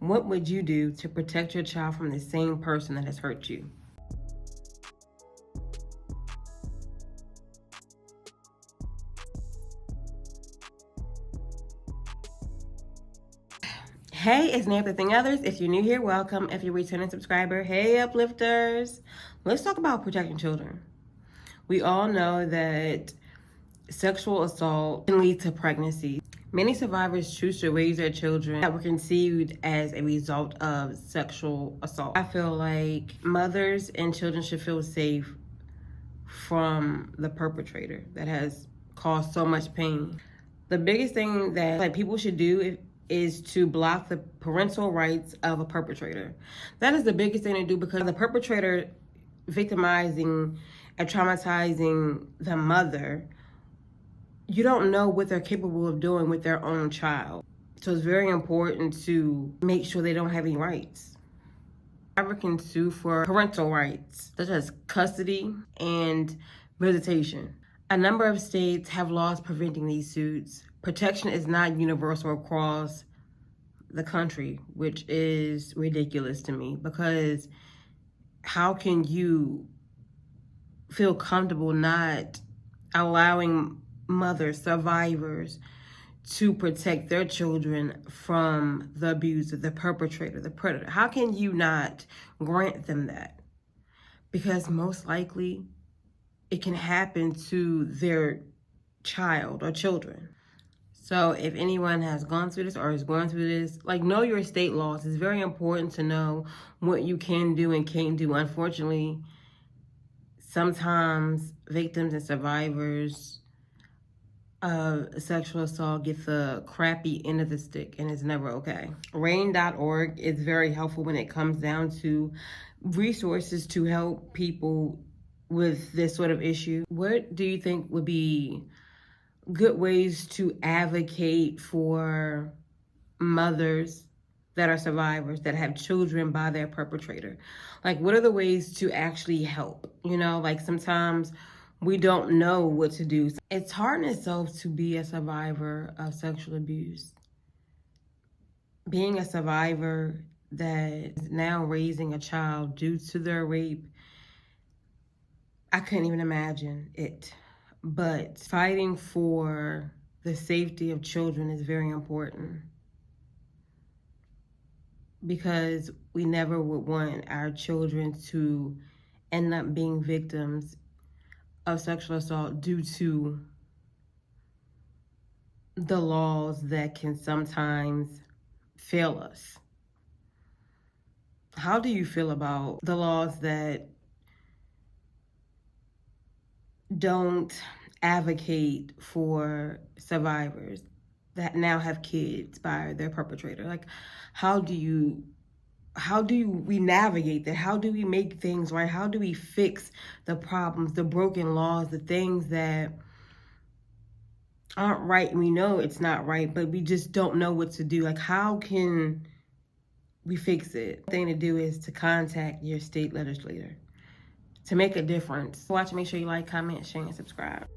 What would you do to protect your child from the same person that has hurt you? Hey, it's Name Everything Others. If you're new here, welcome. If you're a returning subscriber, hey, uplifters. Let's talk about protecting children. We all know that sexual assault can lead to pregnancy. Many survivors choose to raise their children that were conceived as a result of sexual assault. I feel like mothers and children should feel safe from the perpetrator that has caused so much pain. The biggest thing that people should do is to block the parental rights of a perpetrator. That is the biggest thing to do, because the perpetrator victimizing and traumatizing the mother, you don't know what they're capable of doing with their own child. So it's very important to make sure they don't have any rights. Survivor can sue for parental rights, such as custody and visitation. A number of states have laws preventing these suits. Protection is not universal across the country, which is ridiculous to me, because how can you feel comfortable not allowing mothers, survivors, to protect their children from the abuser, the perpetrator, the predator? How can you not grant them that? Because most likely it can happen to their child or children. So if anyone has gone through this or is going through this, know your state laws. It's very important to know what you can do and can't do. Unfortunately, sometimes victims and survivors of sexual assault get the crappy end of the stick, and it's never okay. RAIN.org is very helpful when it comes down to resources to help people with this sort of issue. What do you think would be good ways to advocate for mothers that are survivors that have children by their perpetrator? What are the ways to actually help? Sometimes we don't know what to do. It's hard in itself to be a survivor of sexual abuse. Being a survivor that is now raising a child due to their rape, I couldn't even imagine it. But fighting for the safety of children is very important, because we never would want our children to end up being victims of sexual assault due to the laws that can sometimes fail us. How do you feel about the laws that don't advocate for survivors that now have kids by their perpetrator? How do we navigate that? How do we make things right? How do we fix the problems, the broken laws, the things that aren't right? And we know it's not right, but we just don't know what to do. How can we fix it? The thing to do is to contact your state legislator to make a difference. Watch, make sure you like, comment, share, and subscribe.